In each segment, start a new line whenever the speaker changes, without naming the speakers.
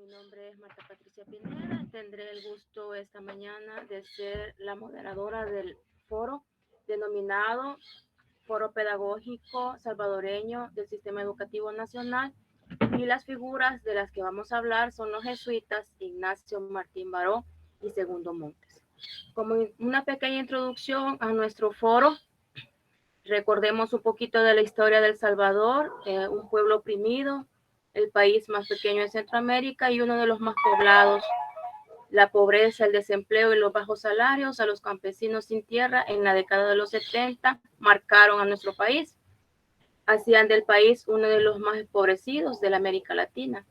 nombre es Marta Patricia Pineda. Tendré el gusto esta mañana de ser la moderadora del foro denominado Foro Pedagógico Salvadoreño del Sistema Educativo Nacional, y las figuras de las que vamos a hablar son los jesuitas Ignacio Martín Baró y Segundo Montes. Como una pequeña introducción a nuestro foro, recordemos un poquito de la historia de El Salvador, un pueblo oprimido, el país más pequeño de Centroamérica y uno de los más poblados. La pobreza, el desempleo y los bajos salarios a los campesinos sin tierra en la década de los 70 marcaron a nuestro país. Hacían del país uno de los más empobrecidos de la América Latina.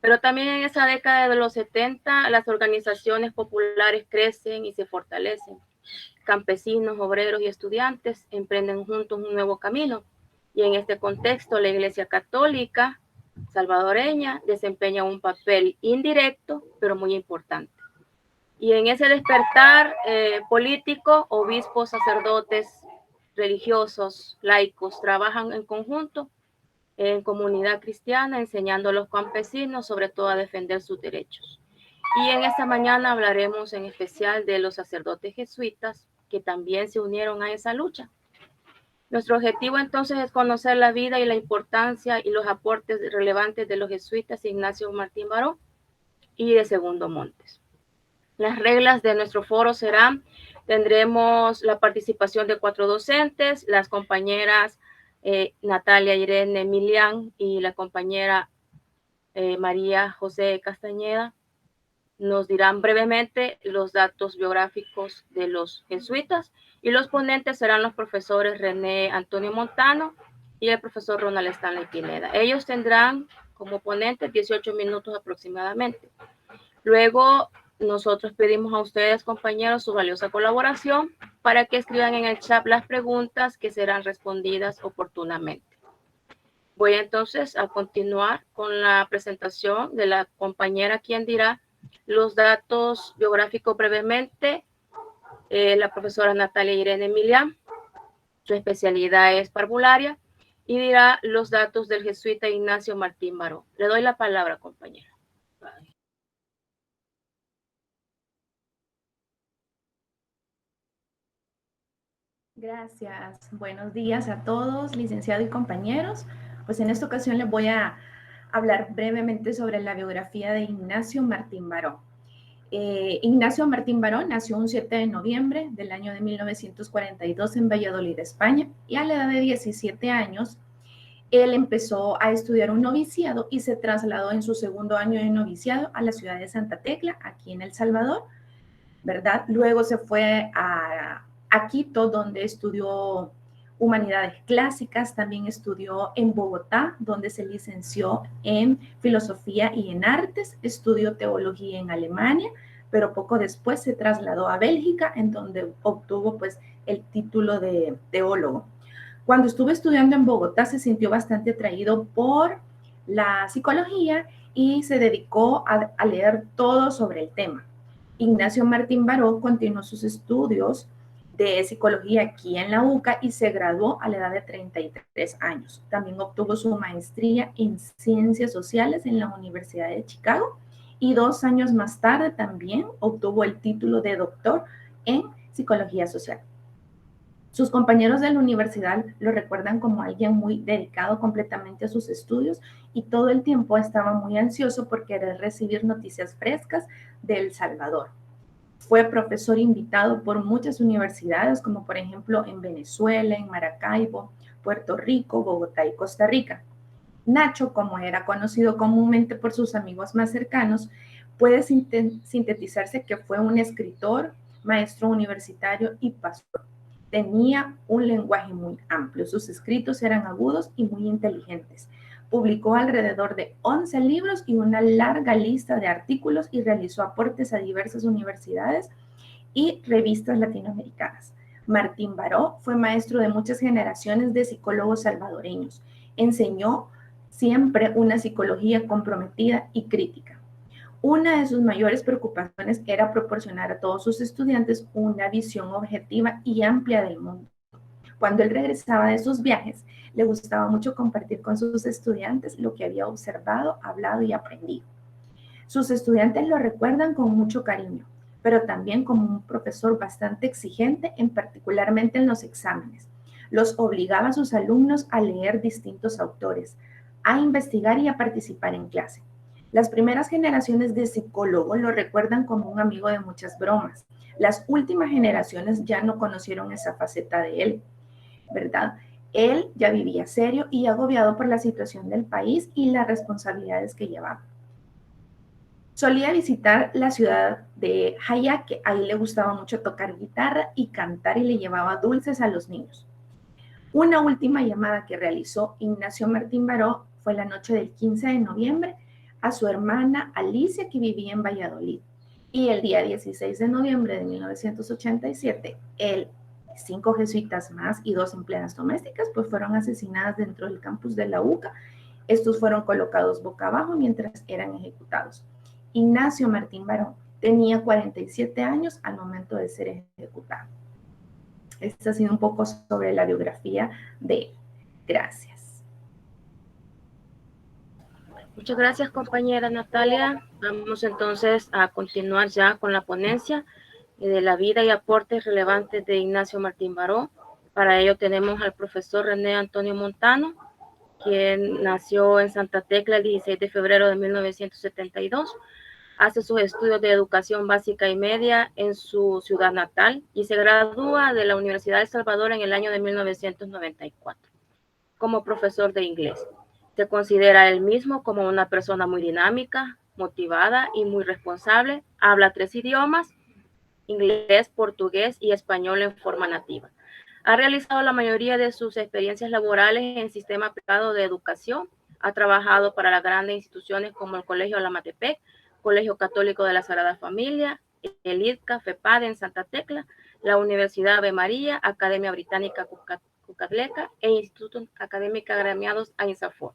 Pero también en esa década de los 70 las organizaciones populares crecen y se fortalecen. Campesinos, obreros y estudiantes emprenden juntos un nuevo camino. Y en este contexto, la Iglesia Católica salvadoreña desempeña un papel indirecto, pero muy importante. Y en ese despertar político, obispos, sacerdotes, religiosos, laicos, trabajan en conjunto en comunidad cristiana, enseñando a los campesinos sobre todo a defender sus derechos. Y en esta mañana hablaremos en especial de los sacerdotes jesuitas que también se unieron a esa lucha. Nuestro objetivo entonces es conocer la vida y la importancia y los aportes relevantes de los jesuitas Ignacio Martín Baró y de Segundo Montes. Las reglas de nuestro foro serán: tendremos la participación de 4 docentes, las compañeras Natalia Irene Milian y la compañera María José Castañeda. Nos dirán brevemente los datos biográficos de los jesuitas y los ponentes serán los profesores René Antonio Montano y el profesor Ronald Stanley Pineda. Ellos tendrán como ponentes 18 minutos aproximadamente. Luego nosotros pedimos a ustedes, compañeros, su valiosa colaboración para que escriban en el chat las preguntas que serán respondidas oportunamente. Voy entonces a continuar con la presentación de la compañera quien dirá los datos biográficos brevemente. La profesora Natalia Irene Milian, su especialidad es parvularia, y dirá los datos del jesuita Ignacio Martín Baró. Le doy la palabra, compañera.
Gracias. Buenos días a todos, licenciado y compañeros. Pues en esta ocasión les voy a hablar brevemente sobre la biografía de Ignacio Martín Baró. Ignacio Martín Baró nació un 7 de noviembre del año de 1942 en Valladolid, España, y a la edad de 17 años él empezó a estudiar un noviciado y se trasladó en su segundo año de noviciado a la ciudad de Santa Tecla, aquí en El Salvador, ¿verdad? Luego se fue a Quito, donde estudió humanidades clásicas, también estudió en Bogotá, donde se licenció en filosofía y en artes, estudió teología en Alemania, pero poco después se trasladó a Bélgica, en donde obtuvo pues el título de teólogo. Cuando estuvo estudiando en Bogotá se sintió bastante atraído por la psicología y se dedicó a leer todo sobre el tema. Ignacio Martín Baró continuó sus estudios de psicología aquí en la UCA y se graduó a la edad de 33 años. También obtuvo su maestría en Ciencias Sociales en la Universidad de Chicago y 2 años más tarde también obtuvo el título de doctor en Psicología Social. Sus compañeros de la universidad lo recuerdan como alguien muy dedicado completamente a sus estudios y todo el tiempo estaba muy ansioso por querer recibir noticias frescas de El Salvador. Fue profesor invitado por muchas universidades, como por ejemplo en Venezuela, en Maracaibo, Puerto Rico, Bogotá y Costa Rica. Nacho, como era conocido comúnmente por sus amigos más cercanos, puede sintetizarse que fue un escritor, maestro universitario y pastor. Tenía un lenguaje muy amplio, sus escritos eran agudos y muy inteligentes. Publicó alrededor de 11 libros y una larga lista de artículos y realizó aportes a diversas universidades y revistas latinoamericanas. Martín Baró fue maestro de muchas generaciones de psicólogos salvadoreños. Enseñó siempre una psicología comprometida y crítica. Una de sus mayores preocupaciones era proporcionar a todos sus estudiantes una visión objetiva y amplia del mundo. Cuando él regresaba de sus viajes, le gustaba mucho compartir con sus estudiantes lo que había observado, hablado y aprendido. Sus estudiantes lo recuerdan con mucho cariño, pero también como un profesor bastante exigente, particularmente en los exámenes. Los obligaba a sus alumnos a leer distintos autores, a investigar y a participar en clase. Las primeras generaciones de psicólogos lo recuerdan como un amigo de muchas bromas. Las últimas generaciones ya no conocieron esa faceta de él, ¿verdad? Él ya vivía serio y agobiado por la situación del país y las responsabilidades que llevaba. Solía visitar la ciudad de Hayaque, ahí le gustaba mucho tocar guitarra y cantar y le llevaba dulces a los niños. Una última llamada que realizó Ignacio Martín Baró fue la noche del 15 de noviembre a su hermana Alicia, que vivía en Valladolid. Y el día 16 de noviembre de 1987, él, 5 jesuitas más y 2 empleadas domésticas, pues fueron asesinadas dentro del campus de la UCA. Estos fueron colocados boca abajo mientras eran ejecutados. Ignacio Martín Baró tenía 47 años al momento de ser ejecutado. Esto ha sido un poco sobre la biografía de él. Gracias.
Muchas gracias, compañera Natalia. Vamos entonces a continuar ya con la ponencia de la vida y aportes relevantes de Ignacio Martín Baró. Para ello tenemos al profesor René Antonio Montano, quien nació en Santa Tecla el 16 de febrero de 1972. Hace sus estudios de educación básica y media en su ciudad natal y se gradúa de la Universidad de El Salvador en el año de 1994 como profesor de inglés. Se considera él mismo como una persona muy dinámica, motivada y muy responsable. Habla 3 idiomas, inglés, portugués y español en forma nativa. Ha realizado la mayoría de sus experiencias laborales en el sistema privado de educación. Ha trabajado para las grandes instituciones como el Colegio Alamatepec, Colegio Católico de la Sagrada Familia, el IDCA, FEPAD en Santa Tecla, la Universidad Ave María, Academia Británica Cucatleca e Instituto Académica Agremiados a INSAFOR.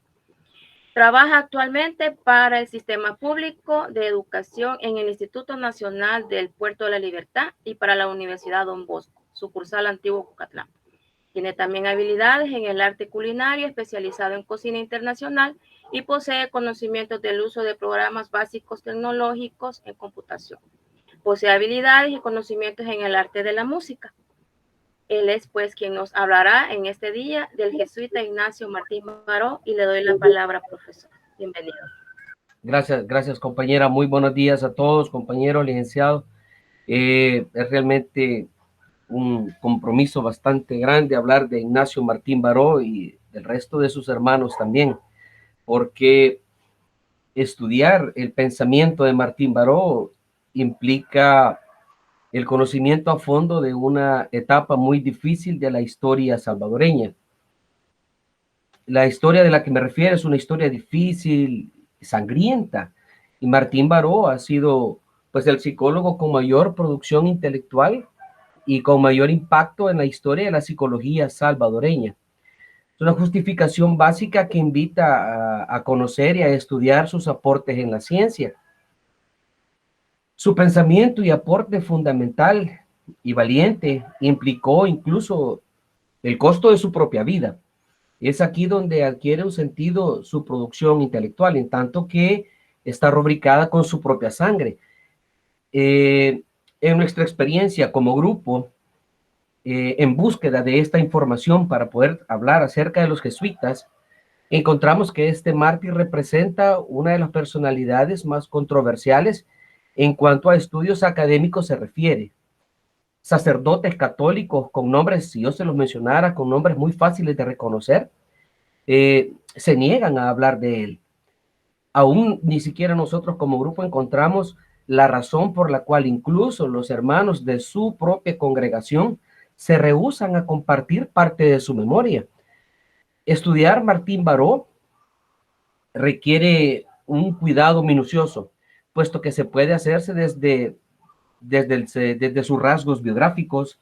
Trabaja actualmente para el Sistema Público de Educación en el Instituto Nacional del Puerto de la Libertad y para la Universidad Don Bosco, sucursal Antiguo Cucatlán. Tiene también habilidades en el arte culinario, especializado en cocina internacional y posee conocimientos del uso de programas básicos tecnológicos en computación. Posee habilidades y conocimientos en el arte de la música. Él es pues quien nos hablará en este día del jesuita Ignacio Martín Baró y le doy la palabra, profesor. Bienvenido.
Gracias compañera. Muy buenos días a todos, compañeros, licenciados. Es realmente un compromiso bastante grande hablar de Ignacio Martín Baró y del resto de sus hermanos también, porque estudiar el pensamiento de Martín Baró implica el conocimiento a fondo de una etapa muy difícil de la historia salvadoreña. La historia de la que me refiero es una historia difícil, sangrienta, y Martín Baró ha sido pues el psicólogo con mayor producción intelectual y con mayor impacto en la historia de la psicología salvadoreña. Es una justificación básica que invita a conocer y a estudiar sus aportes en la ciencia. Su pensamiento y aporte fundamental y valiente implicó incluso el costo de su propia vida. Es aquí donde adquiere un sentido su producción intelectual, en tanto que está rubricada con su propia sangre. En nuestra experiencia como grupo, en búsqueda de esta información para poder hablar acerca de los jesuitas, encontramos que este mártir representa una de las personalidades más controversiales en cuanto a estudios académicos se refiere. Sacerdotes católicos con nombres, si yo se los mencionara, con nombres muy fáciles de reconocer, se niegan a hablar de él. Aún ni siquiera nosotros como grupo encontramos la razón por la cual incluso los hermanos de su propia congregación se rehúsan a compartir parte de su memoria. Estudiar Martín Baró requiere un cuidado minucioso, puesto que se puede hacerse desde sus rasgos biográficos.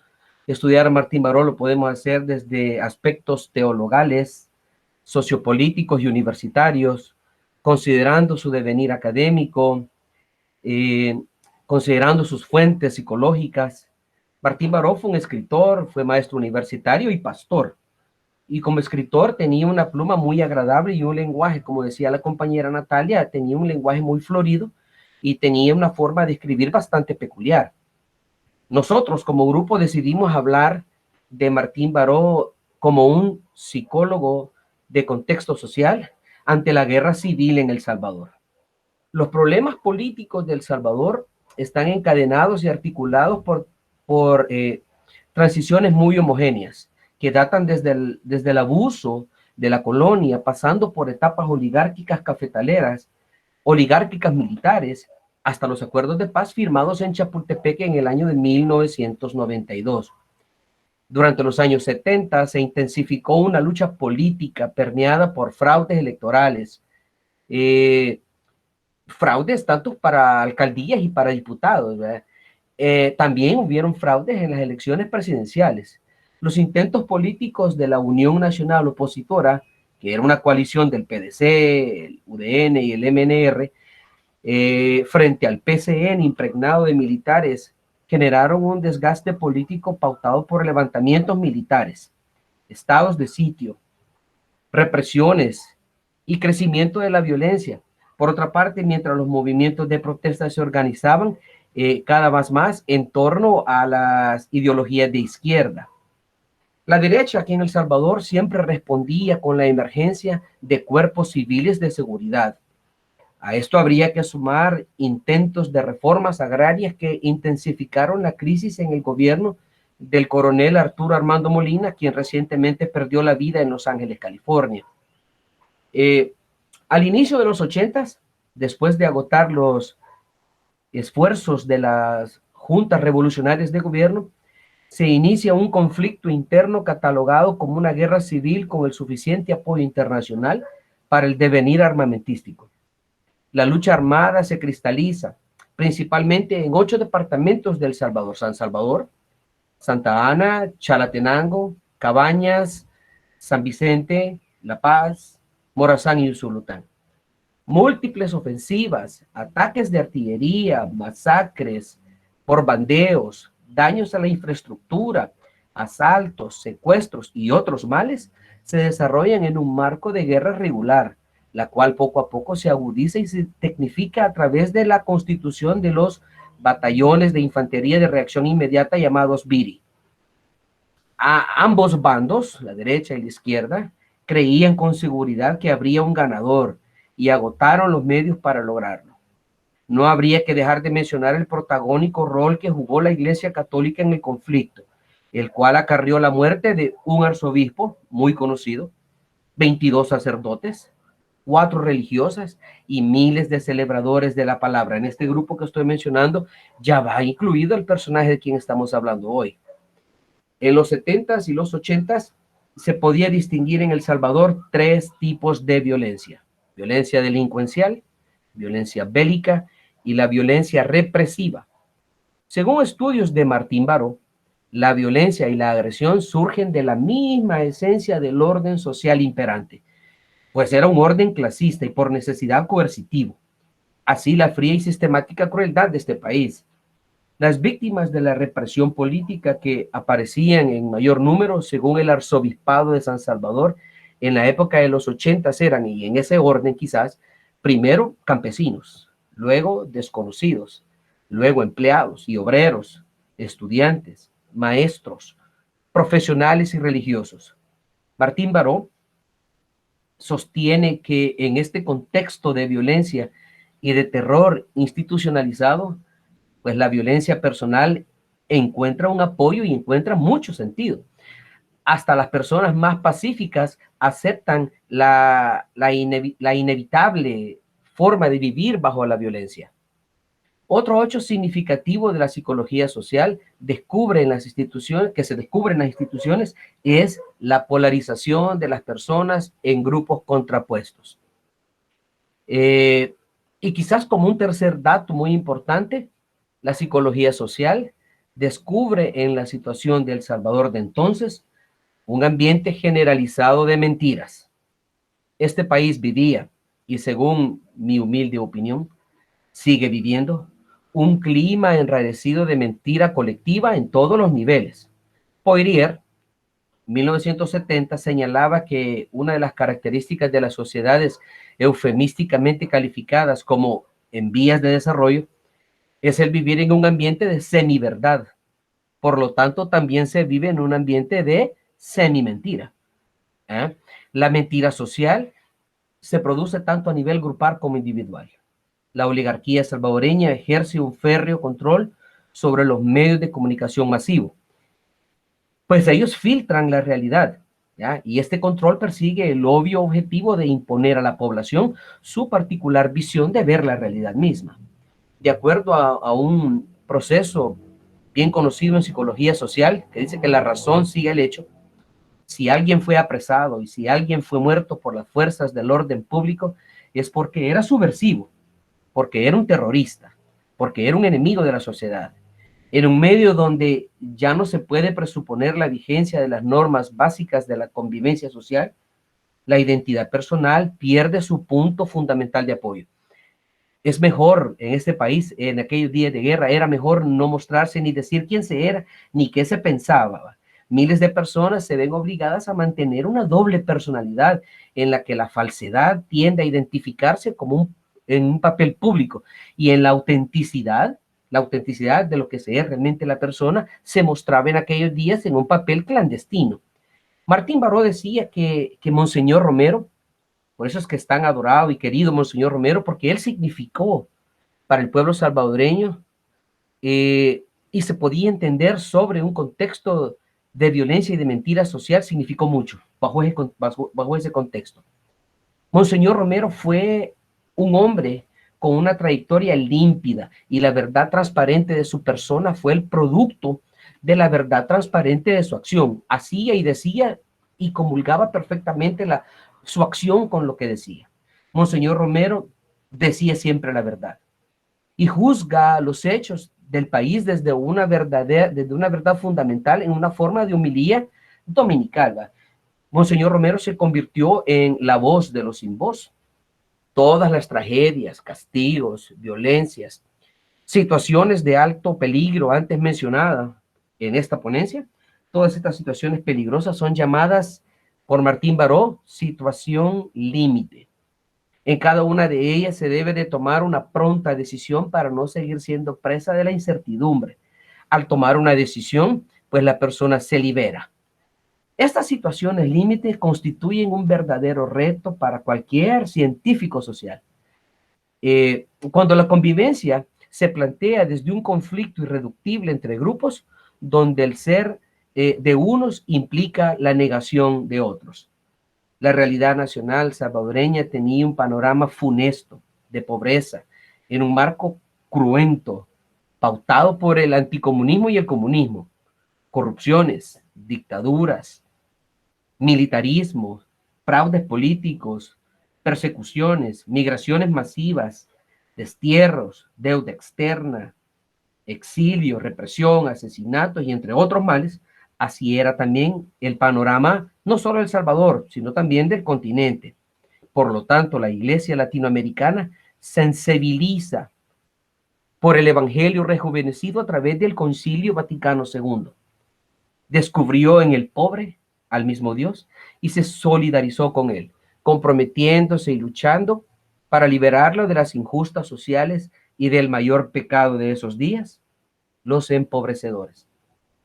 Estudiar a Martín Baró lo podemos hacer desde aspectos teologales, sociopolíticos y universitarios, considerando su devenir académico, considerando sus fuentes psicológicas. Martín Baró fue un escritor, fue maestro universitario y pastor. Y como escritor tenía una pluma muy agradable y un lenguaje, como decía la compañera Natalia, tenía un lenguaje muy florido y tenía una forma de escribir bastante peculiar. Nosotros como grupo decidimos hablar de Martín Baró como un psicólogo de contexto social ante la guerra civil en El Salvador. Los problemas políticos de El Salvador están encadenados y articulados por transiciones muy homogéneas que datan desde el abuso de la colonia, pasando por etapas oligárquicas cafetaleras, oligárquicas militares, hasta los acuerdos de paz firmados en Chapultepec en el año de 1992. Durante los años 70 se intensificó una lucha política permeada por fraudes electorales, fraudes tanto para alcaldías y para diputados, ¿verdad? También hubieron fraudes en las elecciones presidenciales. Los intentos políticos de la Unión Nacional Opositora, que era una coalición del PDC, el UDN y el MNR, frente al PCN impregnado de militares, generaron un desgaste político pautado por levantamientos militares, estados de sitio, represiones y crecimiento de la violencia. Por otra parte, mientras los movimientos de protesta se organizaban cada vez más en torno a las ideologías de izquierda. La derecha aquí en El Salvador siempre respondía con la emergencia de cuerpos civiles de seguridad. A esto habría que sumar intentos de reformas agrarias que intensificaron la crisis en el gobierno del coronel Arturo Armando Molina, quien recientemente perdió la vida en Los Ángeles, California. Al inicio de los 80s, después de agotar los esfuerzos de las juntas revolucionarias de gobierno, se inicia un conflicto interno catalogado como una guerra civil con el suficiente apoyo internacional para el devenir armamentístico. La lucha armada se cristaliza principalmente en 8 departamentos de El Salvador: San Salvador, Santa Ana, Chalatenango, Cabañas, San Vicente, La Paz, Morazán y Usulután. Múltiples ofensivas, ataques de artillería, masacres por bandeos, daños a la infraestructura, asaltos, secuestros y otros males se desarrollan en un marco de guerra regular, la cual poco a poco se agudiza y se tecnifica a través de la constitución de los batallones de infantería de reacción inmediata llamados BIRI. A ambos bandos, la derecha y la izquierda, creían con seguridad que habría un ganador y agotaron los medios para lograrlo. No habría que dejar de mencionar el protagónico rol que jugó la Iglesia Católica en el conflicto, el cual acarrió la muerte de un arzobispo muy conocido, 22 sacerdotes, 4 religiosas y miles de celebradores de la palabra. En este grupo que estoy mencionando ya va incluido el personaje de quien estamos hablando hoy. En los 70s y los 80s se podía distinguir en El Salvador 3 tipos de violencia: violencia delincuencial, violencia bélica y la violencia represiva. Según estudios de Martín Baró, la violencia y la agresión surgen de la misma esencia del orden social imperante, pues era un orden clasista y por necesidad coercitivo. Así la fría y sistemática crueldad de este país. Las víctimas de la represión política que aparecían en mayor número, según el arzobispado de San Salvador, en la época de los 80s eran, y en ese orden quizás, primero campesinos, luego desconocidos, luego empleados y obreros, estudiantes, maestros, profesionales y religiosos. Martín Baró sostiene que en este contexto de violencia y de terror institucionalizado, pues la violencia personal encuentra un apoyo y encuentra mucho sentido. Hasta las personas más pacíficas aceptan la inevitable forma de vivir bajo la violencia. Otro hecho significativo de la psicología social que se descubre en las instituciones es la polarización de las personas en grupos contrapuestos. Y quizás como un tercer dato muy importante, la psicología social descubre en la situación de El Salvador de entonces un ambiente generalizado de mentiras. Este país vivía, y según mi humilde opinión, sigue viviendo un clima enrarecido de mentira colectiva en todos los niveles. Poirier, 1970, señalaba que una de las características de las sociedades eufemísticamente calificadas como en vías de desarrollo es el vivir en un ambiente de semiverdad. Por lo tanto, también se vive en un ambiente de semi-mentira. La mentira social se produce tanto a nivel grupal como individual. La oligarquía salvadoreña ejerce un férreo control sobre los medios de comunicación masivos. Pues ellos filtran la realidad, ¿ya? Y este control persigue el obvio objetivo de imponer a la población su particular visión de ver la realidad misma. De acuerdo a un proceso bien conocido en psicología social, que dice que la razón sigue el hecho. Si alguien fue apresado y si alguien fue muerto por las fuerzas del orden público, es porque era subversivo, porque era un terrorista, porque era un enemigo de la sociedad. En un medio donde ya no se puede presuponer la vigencia de las normas básicas de la convivencia social, la identidad personal pierde su punto fundamental de apoyo. Es mejor en este país, en aquellos días de guerra, era mejor no mostrarse ni decir quién se era, ni qué se pensaba. Miles de personas se ven obligadas a mantener una doble personalidad en la que la falsedad tiende a identificarse como en un papel público y en la autenticidad de lo que es realmente la persona se mostraba en aquellos días en un papel clandestino. Martín Baró decía que Monseñor Romero, por eso es que es tan adorado y querido Monseñor Romero, porque él significó para el pueblo salvadoreño y se podía entender sobre un contexto de violencia y de mentira social, significó mucho bajo ese contexto. Monseñor Romero fue un hombre con una trayectoria límpida y la verdad transparente de su persona fue el producto de la verdad transparente de su acción. Hacía y decía y comulgaba perfectamente su acción con lo que decía. Monseñor Romero decía siempre la verdad y juzga los hechos del país desde una verdad fundamental en una forma de homilía dominical, ¿va? Monseñor Romero se convirtió en la voz de los sin voz. Todas las tragedias, castigos, violencias, situaciones de alto peligro antes mencionadas en esta ponencia, todas estas situaciones peligrosas son llamadas por Martín Baró situación límite. En cada una de ellas se debe de tomar una pronta decisión para no seguir siendo presa de la incertidumbre. Al tomar una decisión, pues la persona se libera. Estas situaciones límites constituyen un verdadero reto para cualquier científico social. Cuando la convivencia se plantea desde un conflicto irreductible entre grupos, donde el ser de unos implica la negación de otros. La realidad nacional salvadoreña tenía un panorama funesto de pobreza en un marco cruento, pautado por el anticomunismo y el comunismo, corrupciones, dictaduras, militarismo, fraudes políticos, persecuciones, migraciones masivas, destierros, deuda externa, exilio, represión, asesinatos y entre otros males. Así era también el panorama no solo de El Salvador, sino también del continente. Por lo tanto, la Iglesia latinoamericana sensibiliza por el Evangelio rejuvenecido a través del Concilio Vaticano II. Descubrió en el pobre al mismo Dios y se solidarizó con él, comprometiéndose y luchando para liberarlo de las injustas sociales y del mayor pecado de esos días, los empobrecedores.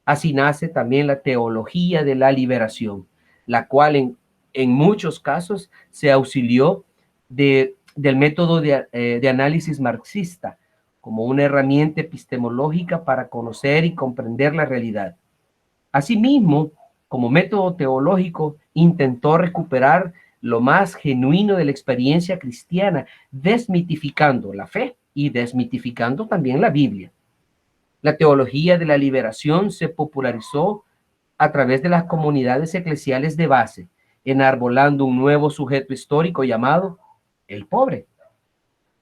Así nace también la teología de la liberación, la cual en muchos casos se auxilió del método de análisis marxista como una herramienta epistemológica para conocer y comprender la realidad. Asimismo, como método teológico, intentó recuperar lo más genuino de la experiencia cristiana, desmitificando la fe y desmitificando también la Biblia. La teología de la liberación se popularizó a través de las comunidades eclesiales de base, enarbolando un nuevo sujeto histórico llamado el pobre.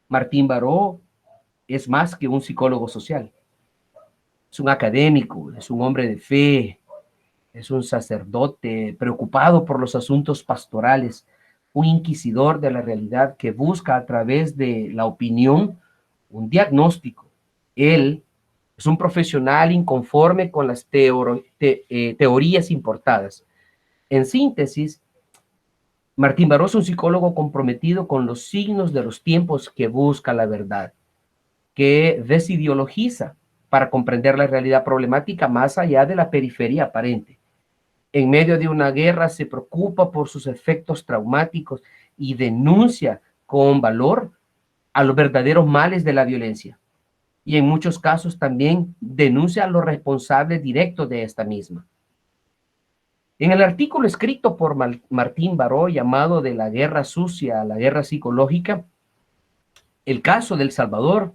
Martín Baró es más que un psicólogo social. Es un académico, es un hombre de fe, es un sacerdote preocupado por los asuntos pastorales, un inquisidor de la realidad que busca a través de la opinión un diagnóstico. Él es un profesional inconforme con las teorías importadas. En síntesis, Martín Baró es un psicólogo comprometido con los signos de los tiempos que busca la verdad. que desideologiza para comprender la realidad problemática más allá de la periferia aparente. En medio de una guerra se preocupa por sus efectos traumáticos y denuncia con valor a los verdaderos males de la violencia. Y en muchos casos también denuncia a los responsables directos de esta misma. En el artículo escrito por Martín Baró, llamado De la guerra sucia a la guerra psicológica, el caso de El Salvador,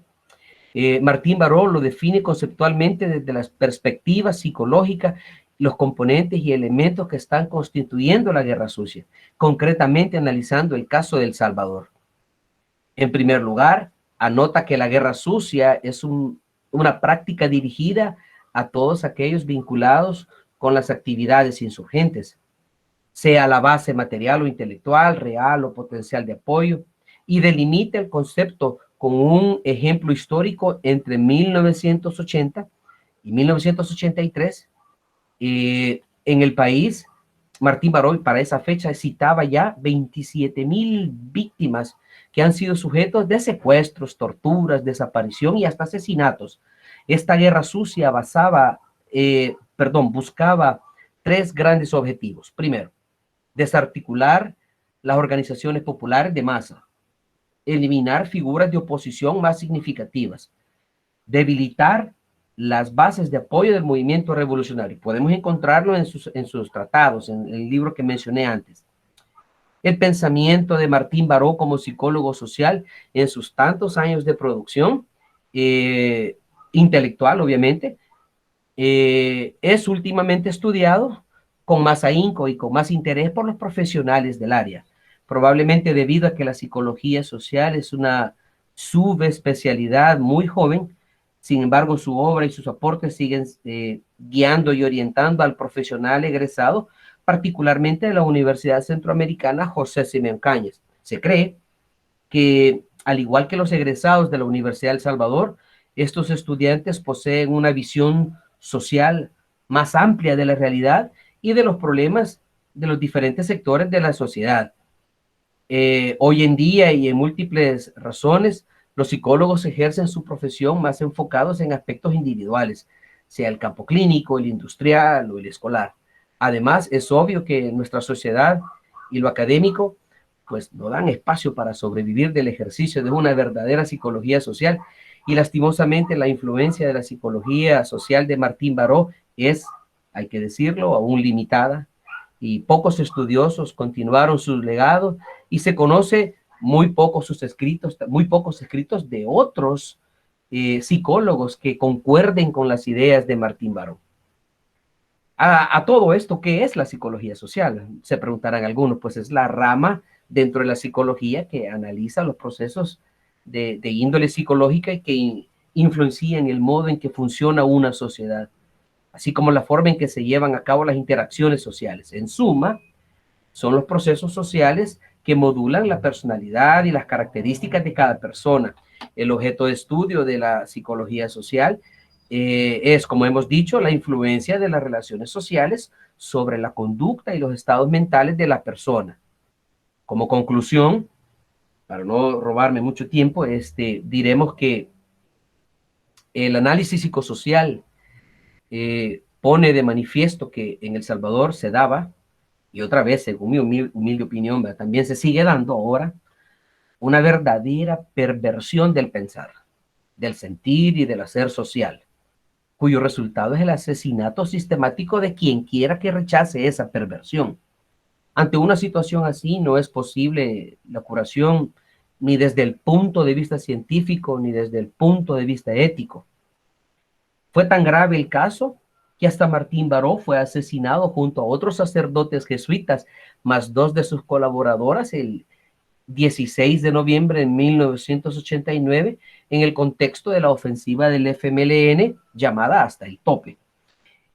Martín Baró lo define conceptualmente desde las perspectivas psicológicas, los componentes y elementos que están constituyendo la guerra sucia, concretamente analizando el caso de El Salvador. En primer lugar, anota que la guerra sucia es una práctica dirigida a todos aquellos vinculados con las actividades insurgentes, sea la base material o intelectual, real o potencial de apoyo, y delimita el concepto con un ejemplo histórico entre 1980 y 1983. En el país, Martín Baró para esa fecha citaba ya 27,000 víctimas que han sido sujetos de secuestros, torturas, desaparición y hasta asesinatos. Esta guerra sucia buscaba tres grandes objetivos. Primero, desarticular las organizaciones populares de masa, eliminar figuras de oposición más significativas, debilitar las bases de apoyo del movimiento revolucionario. Podemos encontrarlo en sus tratados, en el libro que mencioné antes. El pensamiento de Martín Baró como psicólogo social en sus tantos años de producción, intelectual obviamente, es últimamente estudiado con más ahínco y con más interés por los profesionales del área, probablemente debido a que la psicología social es una subespecialidad muy joven. Sin embargo, su obra y sus aportes siguen guiando y orientando al profesional egresado, particularmente de la Universidad Centroamericana José Simeón Cañas. Se cree que, al igual que los egresados de la Universidad de El Salvador, estos estudiantes poseen una visión social más amplia de la realidad y de los problemas de los diferentes sectores de la sociedad. Hoy en día y en múltiples razones, los psicólogos ejercen su profesión más enfocados en aspectos individuales, sea el campo clínico, el industrial o el escolar. Además, es obvio que nuestra sociedad y lo académico pues no dan espacio para sobrevivir del ejercicio de una verdadera psicología social, y lastimosamente la influencia de la psicología social de Martín Baró es, hay que decirlo, aún limitada, y pocos estudiosos continuaron su legado y se conoce muy pocos escritos de otros psicólogos que concuerden con las ideas de Martín Baró. A todo esto, ¿qué es la psicología social? Se preguntarán algunos, pues es la rama dentro de la psicología que analiza los procesos de índole psicológica y que influencian el modo en que funciona una sociedad, así como la forma en que se llevan a cabo las interacciones sociales. En suma, son los procesos sociales que modulan la personalidad y las características de cada persona. El objeto de estudio de la psicología social es, como hemos dicho, la influencia de las relaciones sociales sobre la conducta y los estados mentales de la persona. Como conclusión, para no robarme mucho tiempo, diremos que el análisis psicosocial pone de manifiesto que en El Salvador se daba, y otra vez, según mi humilde opinión, también se sigue dando ahora, una verdadera perversión del pensar, del sentir y del hacer social, cuyo resultado es el asesinato sistemático de quien quiera que rechace esa perversión. Ante una situación así no es posible la curación ni desde el punto de vista científico ni desde el punto de vista ético. Fue tan grave el caso que hasta Martín Baró fue asesinado junto a otros sacerdotes jesuitas, más dos de sus colaboradoras, el 16 de noviembre de 1989, en el contexto de la ofensiva del FMLN llamada Hasta el Tope.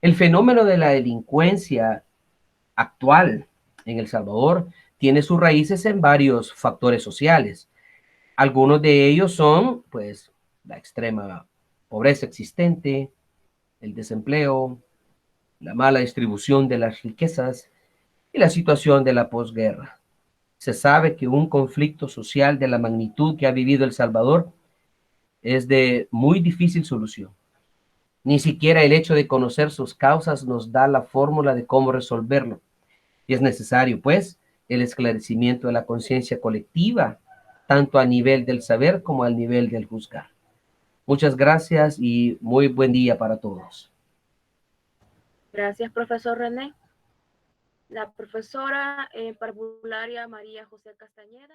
El fenómeno de la delincuencia actual en El Salvador tiene sus raíces en varios factores sociales. Algunos de ellos son, pues, la extrema pobreza existente, el desempleo, la mala distribución de las riquezas y la situación de la posguerra. Se sabe que un conflicto social de la magnitud que ha vivido El Salvador es de muy difícil solución. Ni siquiera el hecho de conocer sus causas nos da la fórmula de cómo resolverlo. Y es necesario, pues, el esclarecimiento de la conciencia colectiva, tanto a nivel del saber como al nivel del juzgar. Muchas gracias y muy buen día para todos.
Gracias, profesor René. La profesora en parvularia María José Castañeda.